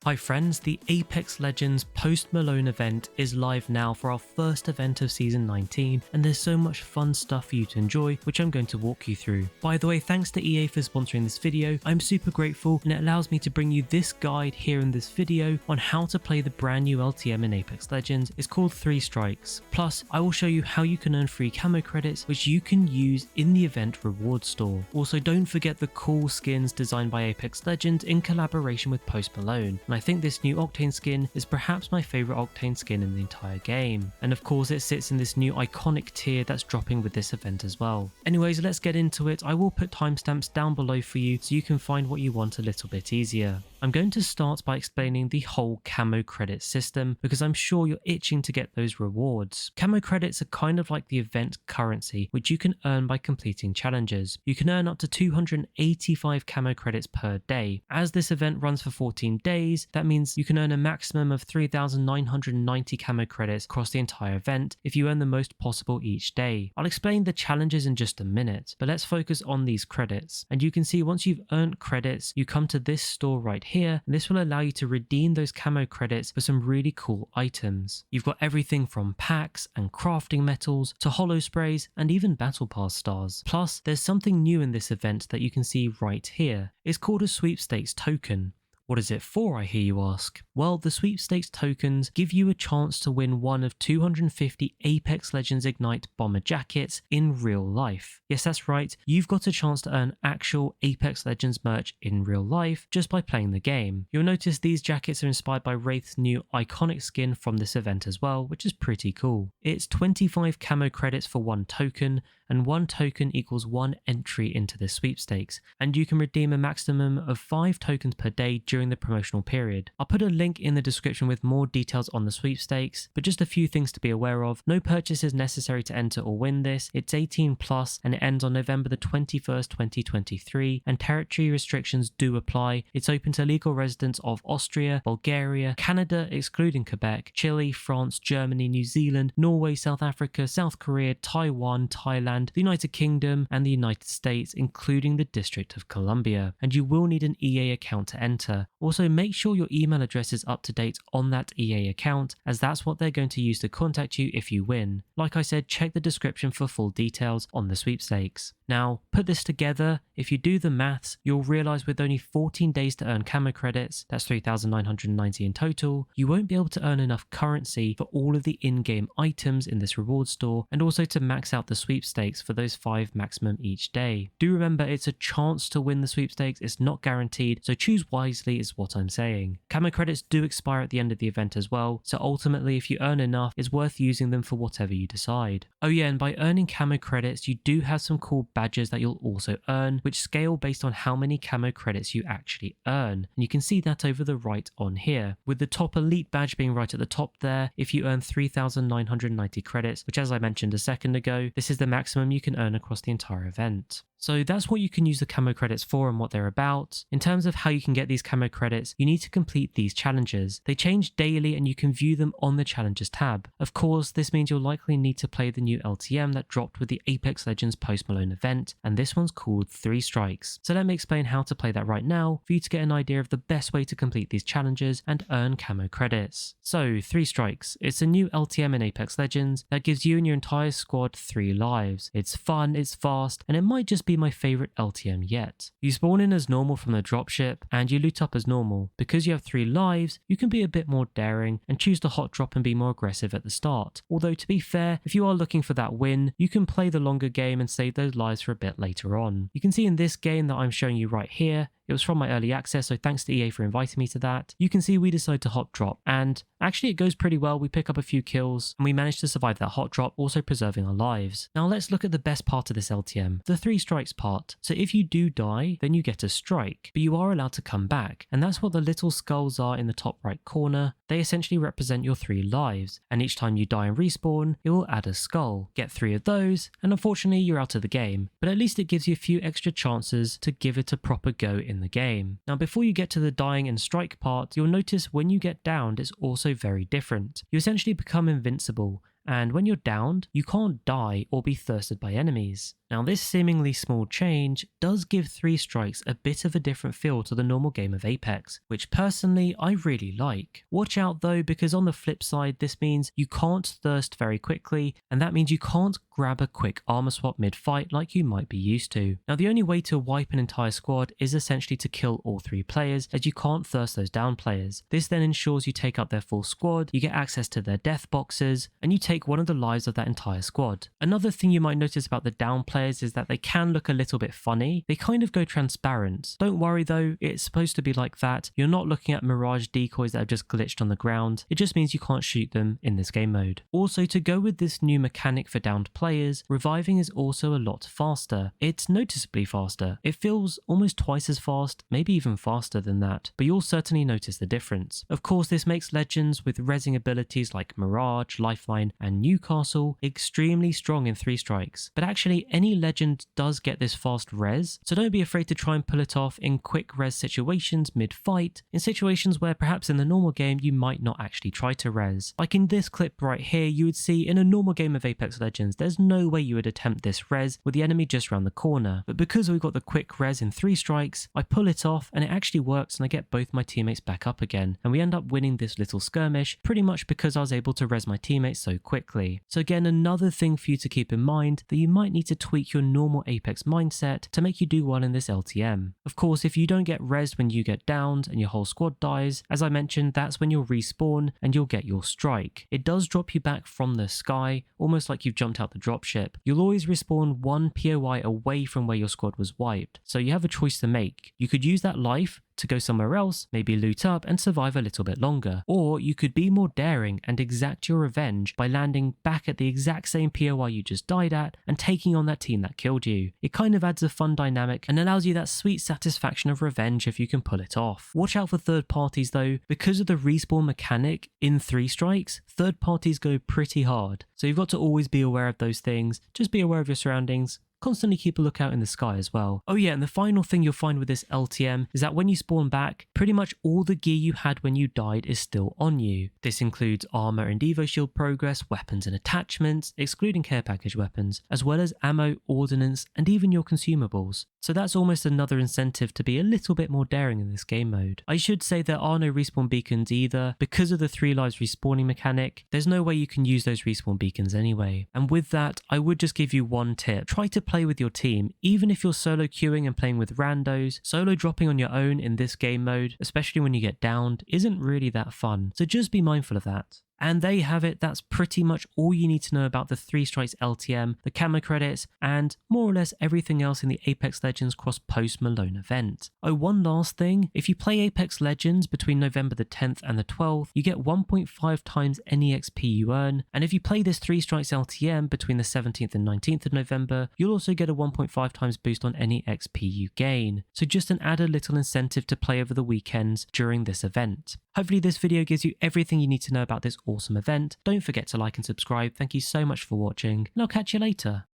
Hi friends, the Apex Legends Post Malone event is live now for our first event of season 19, and there's so much fun stuff for you to enjoy, which I'm going to walk you through. By the way, thanks to EA for sponsoring this video. I'm super grateful, and it allows me to bring you this guide here in this video on how to play the brand new LTM in Apex Legends. It's called Three Strikes. Plus, I will show you how you can earn free camo credits, which you can use in the event reward store. Also, don't forget the cool skins designed by Apex Legends in collaboration with Post Malone. And I think this new Octane skin is perhaps my favourite Octane skin in the entire game. And of course it sits in this new iconic tier that's dropping with this event as well. Anyways, let's get into it. I will put timestamps down below for you so you can find what you want a little bit easier. I'm going to start by explaining the whole camo credit system because I'm sure you're itching to get those rewards. Camo credits are kind of like the event currency, which you can earn by completing challenges. You can earn up to 285 camo credits per day. As this event runs for 14 days, that means you can earn a maximum of 3,990 camo credits across the entire event if you earn the most possible each day. I'll explain the challenges in just a minute, but let's focus on these credits. And you can see once you've earned credits, you come to this store right here, and this will allow you to redeem those camo credits for some really cool items. You've got everything from packs and crafting metals to holo sprays and even battle pass stars. Plus, there's something new in this event that you can see right here. It's called a sweepstakes token. What is it for, I hear you ask? Well, the sweepstakes tokens give you a chance to win one of 250 Apex Legends Ignite bomber jackets in real life. Yes, that's right, you've got a chance to earn actual Apex Legends merch in real life just by playing the game. You'll notice these jackets are inspired by Wraith's new iconic skin from this event as well, which is pretty cool. It's 25 camo credits for one token, and one token equals one entry into the sweepstakes, and you can redeem a maximum of 5 tokens per day during the promotional period. I'll put a link in the description with more details on the sweepstakes, but just a few things to be aware of. No purchase is necessary to enter or win this. It's 18 plus and it ends on November the 21st, 2023, and territory restrictions do apply. It's open to legal residents of Austria, Bulgaria, Canada excluding Quebec, Chile, France, Germany, New Zealand, Norway, South Africa, South Korea, Taiwan, Thailand, the United Kingdom and the United States, including the District of Columbia. And you will need an EA account to enter. Also, make sure your email address is up to date on that EA account, as that's what they're going to use to contact you if you win. Like I said, check the description for full details on the sweepstakes. Now, put this together, if you do the maths, you'll realise with only 14 days to earn camo credits, that's 3,990 in total, you won't be able to earn enough currency for all of the in-game items in this reward store, and also to max out the sweepstakes for those 5 maximum each day. Do remember, it's a chance to win the sweepstakes, it's not guaranteed, so choose wisely is what I'm saying. Camo credits do expire at the end of the event as well, so ultimately if you earn enough, it's worth using them for whatever you decide. Oh yeah, and by earning camo credits, you do have some cool badges that you'll also earn, which scale based on how many camo credits you actually earn. And you can see that over the right on here, with the top elite badge being right at the top there. If you earn 3,990 credits, which as I mentioned a second ago, this is the maximum you can earn across the entire event. So that's what you can use the camo credits for and what they're about. In terms of how you can get these camo credits, you need to complete these challenges. They change daily and you can view them on the challenges tab. Of course, this means you'll likely need to play the new LTM that dropped with the Apex Legends Post Malone event, and this one's called Three Strikes. So let me explain how to play that right now for you to get an idea of the best way to complete these challenges and earn camo credits. So Three Strikes, it's a new LTM in Apex Legends that gives you and your entire squad 3 lives. It's fun, it's fast, and it might just be my favorite LTM yet. You spawn in as normal from the dropship and you loot up as normal. Because you have 3 lives, you can be a bit more daring and choose the hot drop and be more aggressive at the start. Although to be fair, if you are looking for that win, you can play the longer game and save those lives for a bit later on. You can see in this game that I'm showing you right here, it was from my early access, so thanks to EA for inviting me to that. You can see we decide to hot drop, and actually it goes pretty well. We pick up a few kills, and we manage to survive that hot drop, also preserving our lives. Now let's look at the best part of this LTM, the 3 strikes part. So if you do die, then you get a strike, but you are allowed to come back, and that's what the little skulls are in the top right corner. They essentially represent your 3 lives, and each time you die and respawn, it will add a skull. Get 3 of those, and unfortunately you're out of the game, but at least it gives you a few extra chances to give it a proper go in the game. Now before you get to the dying and strike part, you'll notice when you get downed it's also very different. You essentially become invincible, and when you're downed, you can't die or be thirsted by enemies. Now this seemingly small change does give Three Strikes a bit of a different feel to the normal game of Apex, which personally I really like. Watch out though, because on the flip side this means you can't thirst very quickly, and that means you can't grab a quick armor swap mid-fight like you might be used to. Now the only way to wipe an entire squad is essentially to kill all 3 players, as you can't thirst those down players. This then ensures you take out their full squad, you get access to their death boxes, and you take one of the lives of that entire squad. Another thing you might notice about the down players is that they can look a little bit funny. They kind of go transparent. Don't worry though, it's supposed to be like that. You're not looking at mirage decoys that have just glitched on the ground. It just means you can't shoot them in this game mode. Also, to go with this new mechanic for downed players, reviving is also a lot faster. It's noticeably faster. It feels almost twice as fast, maybe even faster than that, but you'll certainly notice the difference. Of course, this makes legends with rezzing abilities like Mirage, Lifeline, and Newcastle extremely strong in Three Strikes. But actually, any legend does get this fast res, so don't be afraid to try and pull it off in quick res situations mid-fight, in situations where perhaps in the normal game you might not actually try to res. Like in this clip right here, you would see in a normal game of Apex Legends, there's no way you would attempt this res with the enemy just around the corner. But because we've got the quick res in Three Strikes, I pull it off and it actually works, and I get both my teammates back up again. And we end up winning this little skirmish pretty much because I was able to res my teammates so quickly. So again, another thing for you to keep in mind, that you might need to tweak your normal Apex mindset to make you do well in this LTM. Of course, if you don't get resed when you get downed and your whole squad dies, as I mentioned, that's when you'll respawn and you'll get your strike. It does drop you back from the sky, almost like you've jumped out the dropship. You'll always respawn 1 POI away from where your squad was wiped, so you have a choice to make. You could use that life to go somewhere else, maybe loot up and survive a little bit longer. Or you could be more daring and exact your revenge by landing back at the exact same POI you just died at and taking on that team that killed you. It kind of adds a fun dynamic and allows you that sweet satisfaction of revenge if you can pull it off. Watch out for third parties though, because of the respawn mechanic in Three Strikes, third parties go pretty hard. So you've got to always be aware of those things, just be aware of your surroundings. Constantly keep a lookout in the sky as well. Oh yeah, and the final thing you'll find with this LTM is that when you spawn back, pretty much all the gear you had when you died is still on you. This includes armor and evo shield progress, weapons and attachments, excluding care package weapons, as well as ammo, ordnance, and even your consumables. So that's almost another incentive to be a little bit more daring in this game mode. I should say there are no respawn beacons either. Because of the 3 lives respawning mechanic, there's no way you can use those respawn beacons anyway. And with that, I would just give you one tip. Try to play with your team, even if you're solo queuing and playing with randos. Solo dropping on your own in this game mode, especially when you get downed, isn't really that fun, so just be mindful of that. And there you have it, that's pretty much all you need to know about the Three Strikes LTM, the Camo Credits, and more or less everything else in the Apex Legends Cross Post Malone event. Oh, one last thing, if you play Apex Legends between November the 10th and the 12th, you get 1.5 times any XP you earn, and if you play this Three Strikes LTM between the 17th and 19th of November, you'll also get a 1.5 times boost on any XP you gain. So just an added little incentive to play over the weekends during this event. Hopefully this video gives you everything you need to know about this awesome event. Don't forget to like and subscribe. Thank you so much for watching, and I'll catch you later.